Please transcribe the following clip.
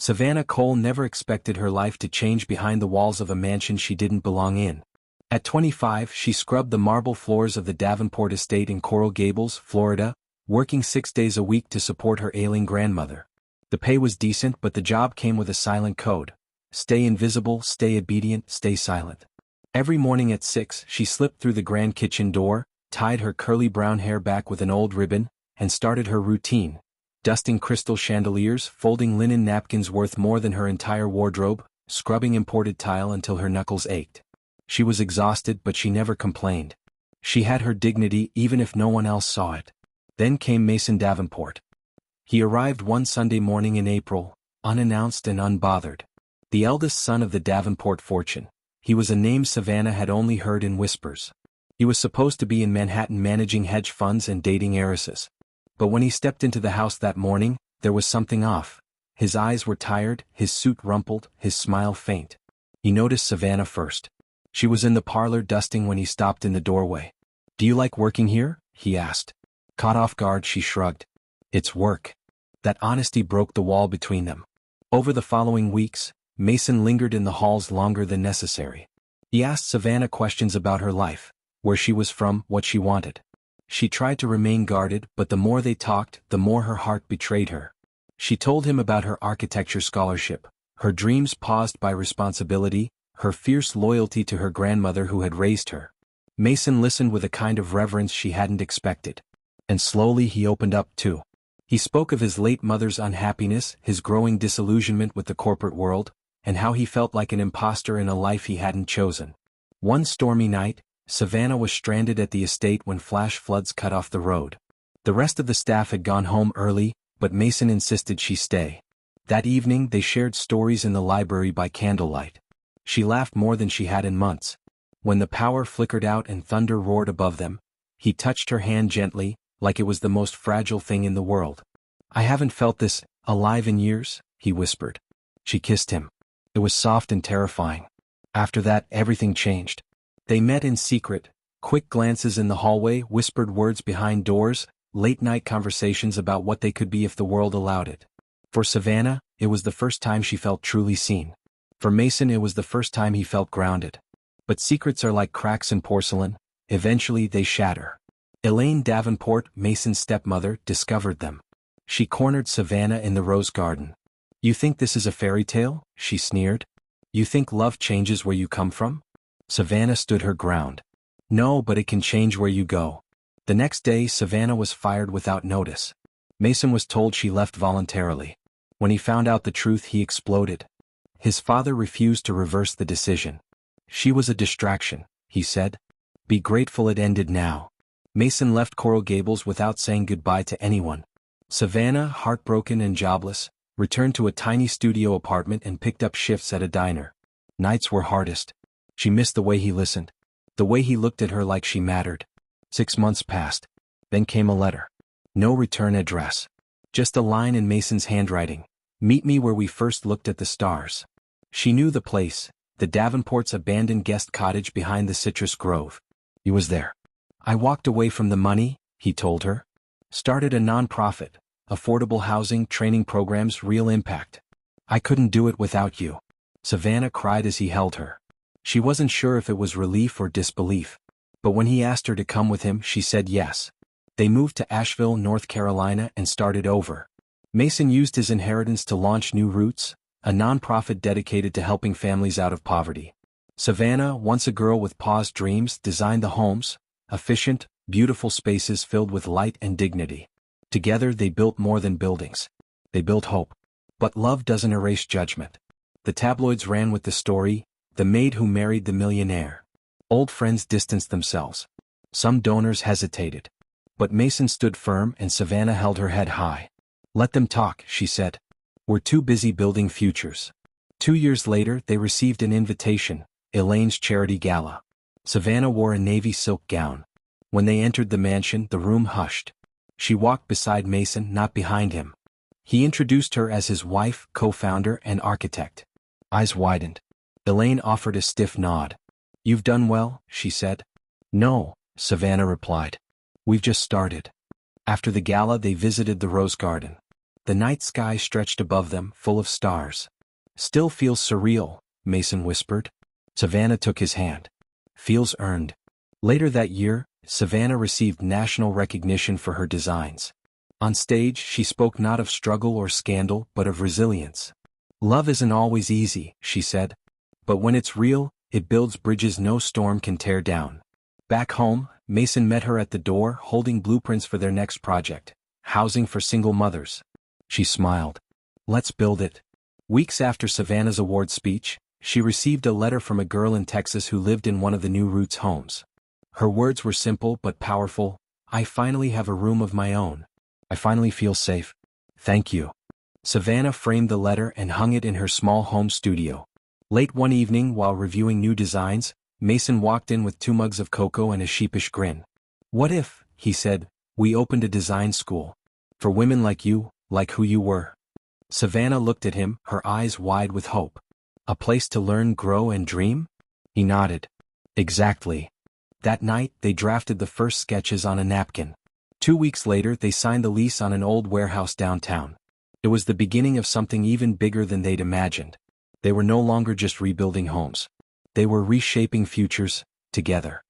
Savannah Cole never expected her life to change behind the walls of a mansion she didn't belong in. At 25, she scrubbed the marble floors of the Davenport estate in Coral Gables, Florida, working 6 days a week to support her ailing grandmother. The pay was decent, but the job came with a silent code. Stay invisible, stay obedient, stay silent. Every morning at 6, she slipped through the grand kitchen door, tied her curly brown hair back with an old ribbon, and started her routine. Dusting crystal chandeliers, folding linen napkins worth more than her entire wardrobe, scrubbing imported tile until her knuckles ached. She was exhausted, but she never complained. She had her dignity even if no one else saw it. Then came Mason Davenport. He arrived one Sunday morning in April, unannounced and unbothered. The eldest son of the Davenport fortune. He was a name Savannah had only heard in whispers. He was supposed to be in Manhattan managing hedge funds and dating heiresses. But when he stepped into the house that morning, there was something off. His eyes were tired, his suit rumpled, his smile faint. He noticed Savannah first. She was in the parlor dusting when he stopped in the doorway. "Do you like working here?" he asked. Caught off guard, she shrugged. "It's work." That honesty broke the wall between them. Over the following weeks, Mason lingered in the halls longer than necessary. He asked Savannah questions about her life, where she was from, what she wanted. She tried to remain guarded, but the more they talked, the more her heart betrayed her. She told him about her architecture scholarship, her dreams paused by responsibility, her fierce loyalty to her grandmother who had raised her. Mason listened with a kind of reverence she hadn't expected. And slowly he opened up too. He spoke of his late mother's unhappiness, his growing disillusionment with the corporate world, and how he felt like an imposter in a life he hadn't chosen. One stormy night, Savannah was stranded at the estate when flash floods cut off the road. The rest of the staff had gone home early, but Mason insisted she stay. That evening they shared stories in the library by candlelight. She laughed more than she had in months. When the power flickered out and thunder roared above them, he touched her hand gently, like it was the most fragile thing in the world. "I haven't felt this alive in years," he whispered. She kissed him. It was soft and terrifying. After that, everything changed. They met in secret, quick glances in the hallway, whispered words behind doors, late-night conversations about what they could be if the world allowed it. For Savannah, it was the first time she felt truly seen. For Mason, it was the first time he felt grounded. But secrets are like cracks in porcelain, eventually they shatter. Elaine Davenport, Mason's stepmother, discovered them. She cornered Savannah in the rose garden. "You think this is a fairy tale?" she sneered. "You think love changes where you come from?" Savannah stood her ground. "No, but it can change where you go." The next day, Savannah was fired without notice. Mason was told she left voluntarily. When he found out the truth, he exploded. His father refused to reverse the decision. "She was a distraction," he said. "Be grateful it ended now." Mason left Coral Gables without saying goodbye to anyone. Savannah, heartbroken and jobless, returned to a tiny studio apartment and picked up shifts at a diner. Nights were hardest. She missed the way he listened, the way he looked at her like she mattered. 6 months passed. Then came a letter. No return address. Just a line in Mason's handwriting. "Meet me where we first looked at the stars." She knew the place, the Davenport's abandoned guest cottage behind the citrus grove. He was there. "I walked away from the money," he told her. "Started a non-profit, affordable housing, training programs, real impact. I couldn't do it without you." Savannah cried as he held her. She wasn't sure if it was relief or disbelief. But when he asked her to come with him, she said yes. They moved to Asheville, North Carolina, and started over. Mason used his inheritance to launch New Roots, a nonprofit dedicated to helping families out of poverty. Savannah, once a girl with paused dreams, designed the homes, efficient, beautiful spaces filled with light and dignity. Together they built more than buildings. They built hope. But love doesn't erase judgment. The tabloids ran with the story, the maid who married the millionaire. Old friends distanced themselves. Some donors hesitated. But Mason stood firm and Savannah held her head high. "Let them talk," she said. "We're too busy building futures." 2 years later, they received an invitation, Elaine's charity gala. Savannah wore a navy silk gown. When they entered the mansion, the room hushed. She walked beside Mason, not behind him. He introduced her as his wife, co-founder, and architect. Eyes widened. Elaine offered a stiff nod. "You've done well," she said. "No," Savannah replied. "We've just started." After the gala, they visited the rose garden. The night sky stretched above them, full of stars. Still feels surreal, Mason whispered. Savannah took his hand. Feels earned. Later that year, Savannah received national recognition for her designs. On stage, she spoke not of struggle or scandal, but of resilience. Love isn't always easy, she said. But when it's real, it builds bridges no storm can tear down. Back home, Mason met her at the door, holding blueprints for their next project, housing for single mothers. She smiled. Let's build it. Weeks after Savannah's award speech, she received a letter from a girl in Texas who lived in one of the new Roots homes. Her words were simple but powerful. I finally have a room of my own. I finally feel safe. Thank you. Savannah framed the letter and hung it in her small home studio. Late one evening, while reviewing new designs, Mason walked in with 2 mugs of cocoa and a sheepish grin. What if, he said, we opened a design school? For women like you, like who you were. Savannah looked at him, her eyes wide with hope. A place to learn, grow, and dream? He nodded. Exactly. That night, they drafted the first sketches on a napkin. 2 weeks later, they signed the lease on an old warehouse downtown. It was the beginning of something even bigger than they'd imagined. They were no longer just rebuilding homes. They were reshaping futures, together.